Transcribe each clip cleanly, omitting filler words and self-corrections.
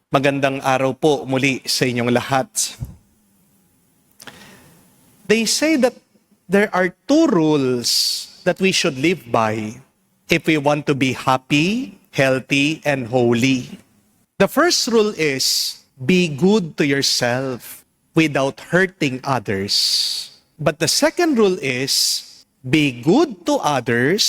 Magandang araw po muli sa inyong lahat. They say that there are two rules that we should live by if we want to be happy, healthy, and holy. The first rule is, be good to yourself without hurting others. But the second rule is, be good to others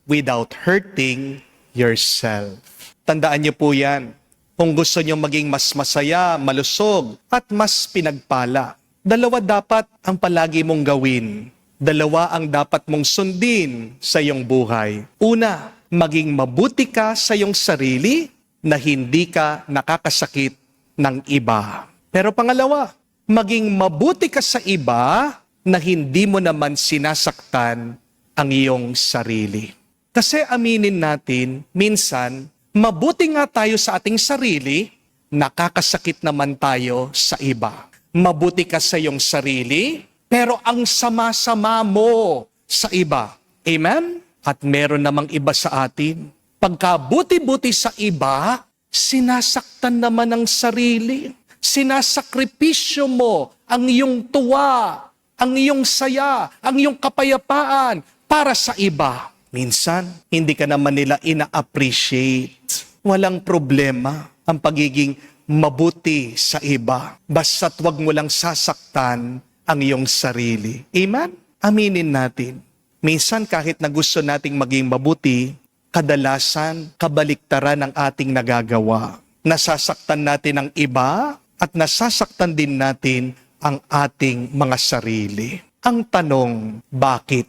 without hurting yourself. Tandaan niyo po yan. Kung gusto niyo maging mas masaya, malusog, at mas pinagpala, dalawa dapat ang palagi mong gawin. Dalawa ang dapat mong sundin sa iyong buhay. Una, maging mabuti ka sa iyong sarili na hindi ka nakakasakit ng iba. Pero pangalawa, maging mabuti ka sa iba na hindi mo naman sinasaktan ang iyong sarili. Kasi aminin natin, minsan, mabuti nga tayo sa ating sarili, nakakasakit naman tayo sa iba. Mabuti ka sa iyong sarili, pero ang sama-sama mo sa iba. Amen? At meron namang iba sa atin. Pagkabuti-buti sa iba, sinasaktan naman ang sarili. Sinasakripisyo mo ang iyong tuwa, ang iyong saya, ang iyong kapayapaan para sa iba. Minsan, hindi ka naman nila ina-appreciate. Walang problema ang pagiging mabuti sa iba. Basta't wag mo lang sasaktan ang iyong sarili. Amen? Aminin natin. Minsan kahit na gusto nating maging mabuti, kadalasan kabaliktaran ang ating nagagawa. Nasasaktan natin ang iba at nasasaktan din natin ang ating mga sarili. Ang tanong, bakit?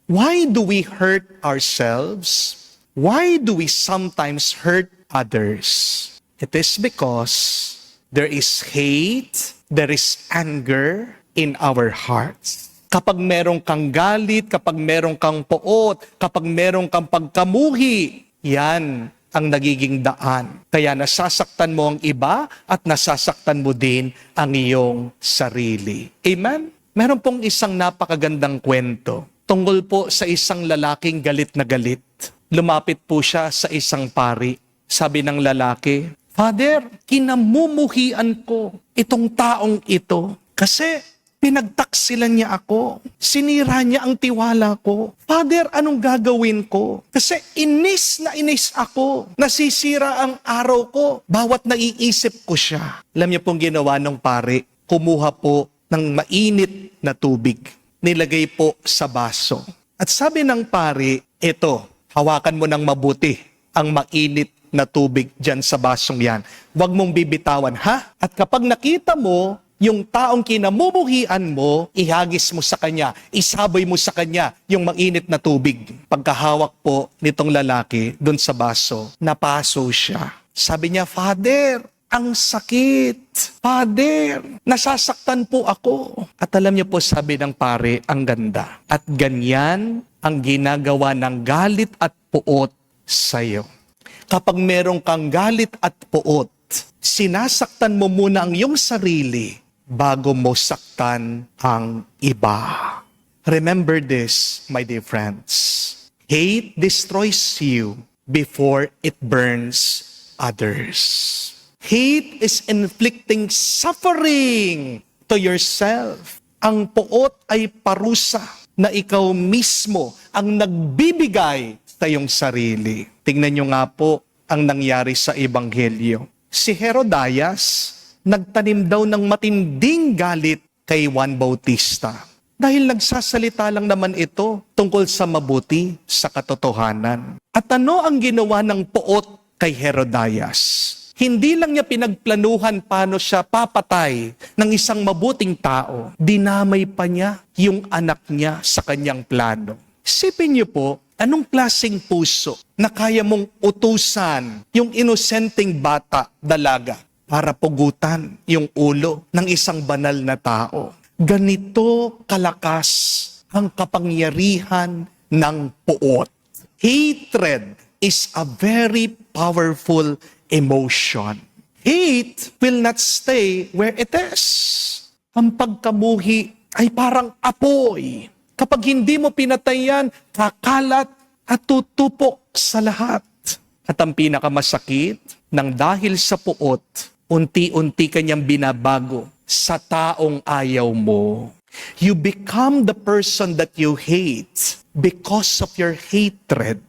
Why do we hurt ourselves? Why do we sometimes hurt others? It is because there is hate, there is anger in our hearts. Kapag merong kang galit, kapag merong kang poot, kapag merong kang pagkamuhi, yan ang nagiging daan. Kaya nasasaktan mo ang iba at nasasaktan mo din ang iyong sarili. Amen? Meron pong isang napakagandang kwento tungkol po sa isang lalaking galit na galit. Lumapit po siya sa isang pari. Sabi ng lalaki, "Father, kinamumuhian ko itong taong ito kasi pinagtaksilan niya ako. Sinira niya ang tiwala ko. Father, anong gagawin ko? Kasi inis na inis ako. Nasisira ang araw ko. Bawat naiisip ko siya." Alam niyo pong ginawa ng pari, kumuha po ng mainit na tubig. Nilagay po sa baso. At sabi ng pari, "Ito, hawakan mo ng mabuti ang mainit na tubig dyan sa basong yan. Huwag mong bibitawan, ha? At kapag nakita mo, yung taong kinamumuhian mo, ihagis mo sa kanya, isaboy mo sa kanya yung mainit na tubig." Pagkahawak po nitong lalaki dun sa baso, napaso siya. Sabi niya, "Father, ang sakit. Father, nasasaktan po ako." At alam niyo po, sabi ng pare, ang ganda. At ganyan ang ginagawa ng galit at puot sa'yo. Kapag merong kang galit at puot, sinasaktan mo muna ang iyong sarili bago mo saktan ang iba. Remember this, my dear friends. Hate destroys you before it burns others. Hate is inflicting suffering to yourself. Ang puot ay parusa na ikaw mismo ang nagbibigay sa iyong sarili. Tingnan nyo nga po ang nangyari sa Ebanghelyo. Si Herodias, nagtanim daw ng matinding galit kay Juan Bautista. Dahil nagsasalita lang naman ito tungkol sa mabuti, sa katotohanan. At ano ang ginawa ng puot kay Herodias? Hindi lang niya pinagplanuhan paano siya papatay ng isang mabuting tao. Dinamay pa niya yung anak niya sa kanyang plano. Isipin niyo po, anong klaseng puso na kaya mong utusan yung inosenteng bata, dalaga, para pugutan yung ulo ng isang banal na tao? Ganito kalakas ang kapangyarihan ng puot. Hatred is a very powerful emotion. Hate will not stay where it is. Ang pagkamuhi ay parang apoy. Kapag hindi mo pinatay yan, kakalat at tutupok sa lahat. At ang pinakamasakit, nang dahil sa puot, unti-unti kanyang binabago sa taong ayaw mo. You become the person that you hate because of your hatred.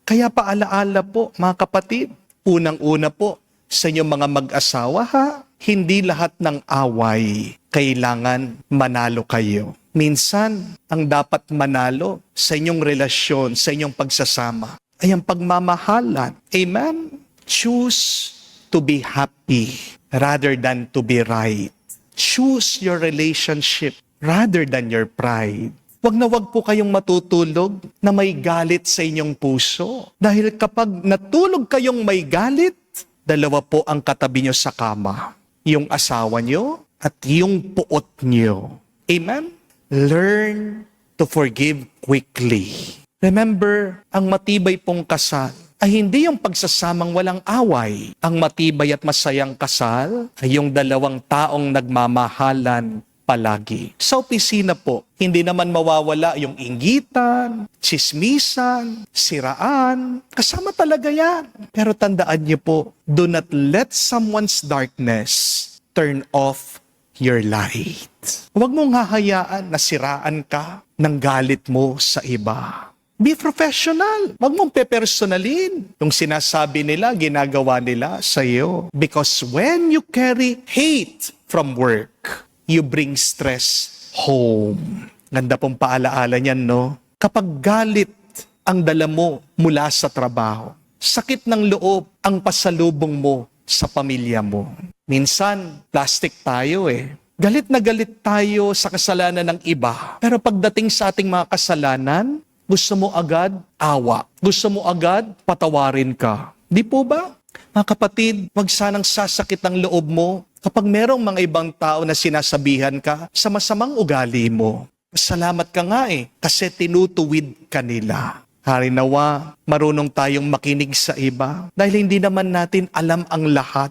Kaya paalaala po, mga kapatid, unang-una po, sa inyong mga mag-asawa ha, hindi lahat ng away kailangan manalo kayo. Minsan, ang dapat manalo sa inyong relasyon, sa inyong pagsasama, ay ang pagmamahalan. Amen? Choose to be happy rather than to be right. Choose your relationship rather than your pride. Wag na wag po kayong matutulog na may galit sa inyong puso. Dahil kapag natulog kayong may galit, dalawa po ang katabi nyo sa kama. Yung asawa nyo at yung puot nyo. Amen? Learn to forgive quickly. Remember, ang matibay pong kasal ay hindi yung pagsasamang walang away. Ang matibay at masayang kasal ay yung dalawang taong nagmamahalan palagi. Sa opisina po, hindi naman mawawala yung inggitan, tsismisan, siraan. Kasama talaga yan. Pero tandaan niyo po, do not let someone's darkness turn off your light. Huwag mong hahayaan na siraan ka ng galit mo sa iba. Be professional. Huwag mong pepersonalin. Yung sinasabi nila, ginagawa nila sa iyo. Because when you carry hate from work, you bring stress home. Ganda pong paalaala niyan, no? Kapag galit ang dala mo mula sa trabaho, sakit ng loob ang pasalubong mo sa pamilya mo. Minsan, plastic tayo eh. Galit na galit tayo sa kasalanan ng iba. Pero pagdating sa ating mga kasalanan, gusto mo agad awa. Gusto mo agad patawarin ka. Di po ba? Mga kapatid, wag sanang sasakit ang loob mo kapag merong mga ibang tao na sinasabihan ka sa masamang ugali mo. Salamat ka nga eh, kasi tinutuwid ka nila. Harinawa, marunong tayong makinig sa iba dahil hindi naman natin alam ang lahat.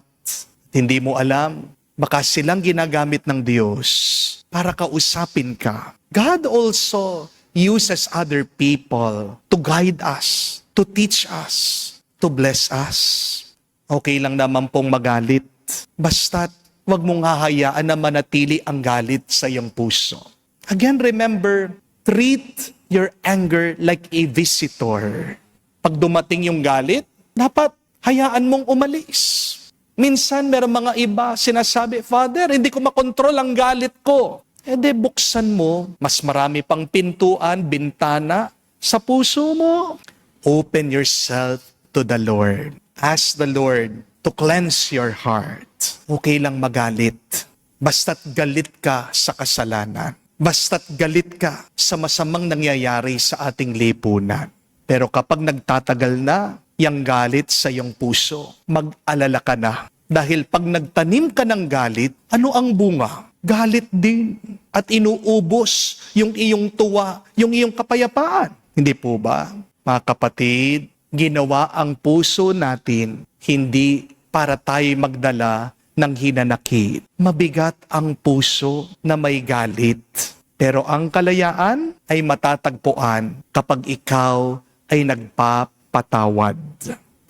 Hindi mo alam, baka silang ginagamit ng Diyos para kausapin ka. God also uses other people to guide us, to teach us, to bless us. Okay lang naman pong magalit. Basta't wag mong hahayaan na manatili ang galit sa iyong puso. Again, remember, treat your anger like a visitor. Pag dumating yung galit, dapat hayaan mong umalis. Minsan, meron mga iba sinasabi, Father, hindi ko makontrol ang galit ko. Buksan mo, mas marami pang pintuan, bintana sa puso mo. Open yourself to the Lord. Ask the Lord to cleanse your heart. Okay lang magalit. Basta't galit ka sa kasalanan. Basta't galit ka sa masamang nangyayari sa ating lipunan. Pero kapag nagtatagal na yung galit sa iyong puso, mag-alala ka na. Dahil pag nagtanim ka ng galit, ano ang bunga? Galit din. At inuubos yung iyong tuwa, yung iyong kapayapaan. Hindi po ba? Mga kapatid, ginawa ang puso natin hindi para tayo magdala ng hinanakit. Mabigat ang puso na may galit. Pero ang kalayaan ay matatagpuan kapag ikaw ay nagpapatawad.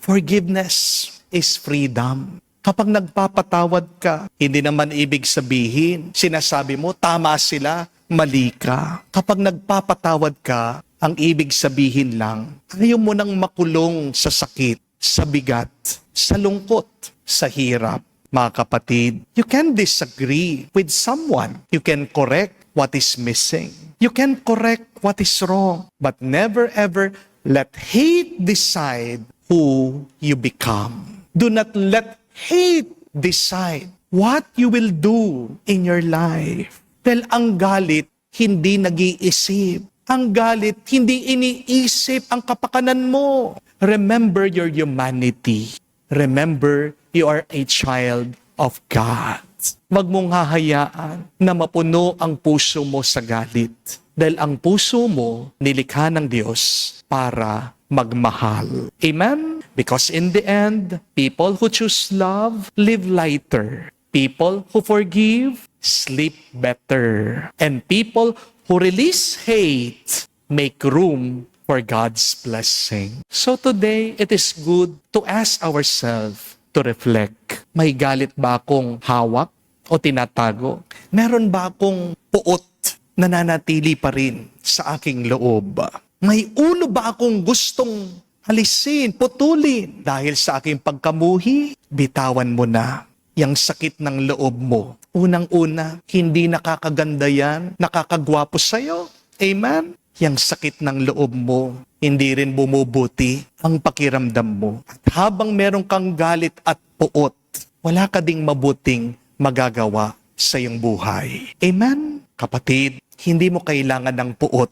Forgiveness is freedom. Kapag nagpapatawad ka, hindi naman ibig sabihin, sinasabi mo, tama sila, mali ka. Kapag nagpapatawad ka, ang ibig sabihin lang, ayaw mo nang makulong sa sakit, sa bigat, sa lungkot, sa hirap. Mga kapatid, you can disagree with someone. You can correct what is missing. You can correct what is wrong. But never ever let hate decide who you become. Do not let hate decide what you will do in your life. Dahil ang galit, hindi nag-iisip. Ang galit, hindi iniisip ang kapakanan mo. Remember your humanity. Remember, you are a child of God. Wag mong hahayaan na mapuno ang puso mo sa galit. Dahil ang puso mo, nilikha ng Diyos para magmahal. Amen? Because in the end, people who choose love live lighter. People who forgive sleep better. And people who release hate make room for God's blessing. So today, it is good to ask ourselves, to reflect. May galit ba akong hawak o tinatago? Meron ba akong puot na nanatili pa rin sa aking loob? May ulo ba akong gustong alisin, putulin dahil sa aking pagkamuhi? Bitawan mo na yung sakit ng loob mo. Unang-una, hindi nakakaganda yan, nakakagwapo sa'yo. Amen? Yang sakit ng loob mo, hindi rin bumubuti ang pakiramdam mo. At habang meron kang galit at puot, wala ka ding mabuting magagawa sa iyong buhay. Amen? Kapatid, hindi mo kailangan ng puot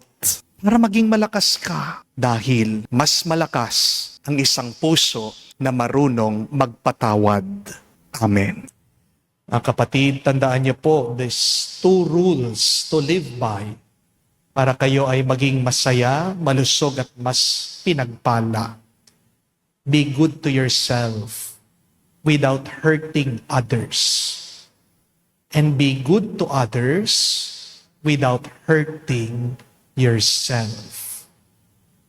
para maging malakas ka dahil mas malakas ang isang puso na marunong magpatawad. Amen. Mga kapatid, tandaan niyo po, these 2 rules to live by para kayo ay maging masaya, malusog at mas pinagpala. Be good to yourself without hurting others. And be good to others without hurting yourself.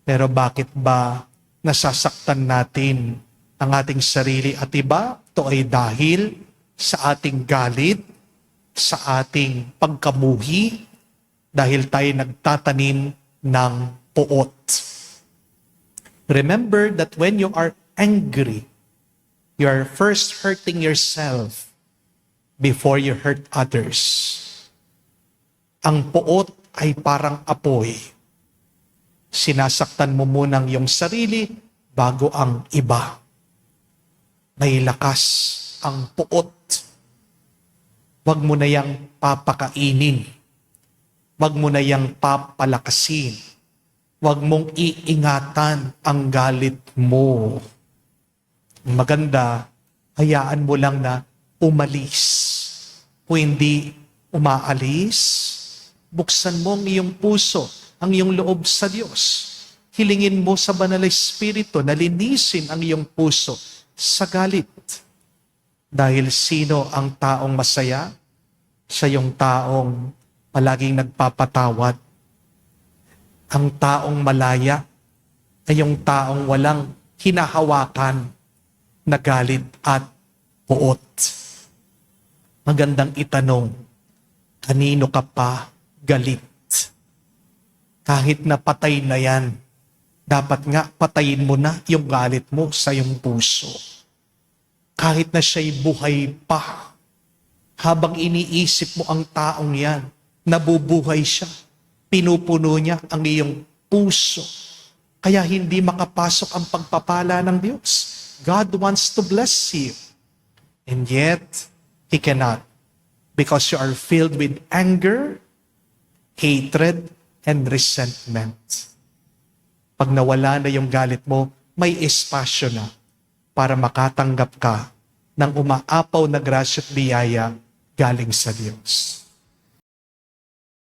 Pero bakit ba nasasaktan natin ang ating sarili at iba? Ito ay dahil sa ating galit, sa ating pagkamuhi, dahil tayo nagtatanim ng puot. Remember that when you are angry, you are first hurting yourself before you hurt others. Ang puot ay parang apoy. Sinasaktan mo munang yung sarili bago ang iba. May lakas ang puot. Huwag mo na yang papakainin. Huwag mo na yang papalakasin. Huwag mong iingatan ang galit mo. Maganda, hayaan mo lang na umalis. Kung hindi umaalis, buksan mo ang iyong puso, ang iyong loob sa Diyos. Hilingin mo sa Banal na Espiritu na linisin ang iyong puso sa galit. Dahil sino ang taong masaya? Siya yung taong palaging nagpapatawad. Ang taong malaya ay yung taong walang hinahawakan na galit at puot. Magandang itanong, kanino ka pa galit? Kahit na patay na yan, dapat nga patayin mo na yung galit mo sa iyong puso. Kahit na siya'y buhay pa, habang iniisip mo ang taong yan, nabubuhay siya. Pinupuno niya ang iyong puso. Kaya hindi makapasok ang pagpapala ng Diyos. God wants to bless you. And yet, He cannot. Because you are filled with anger, hatred, and resentment. Pag nawala na yung galit mo, may espasyo na para makatanggap ka ng umaapaw na grasya at biyaya galing sa Diyos.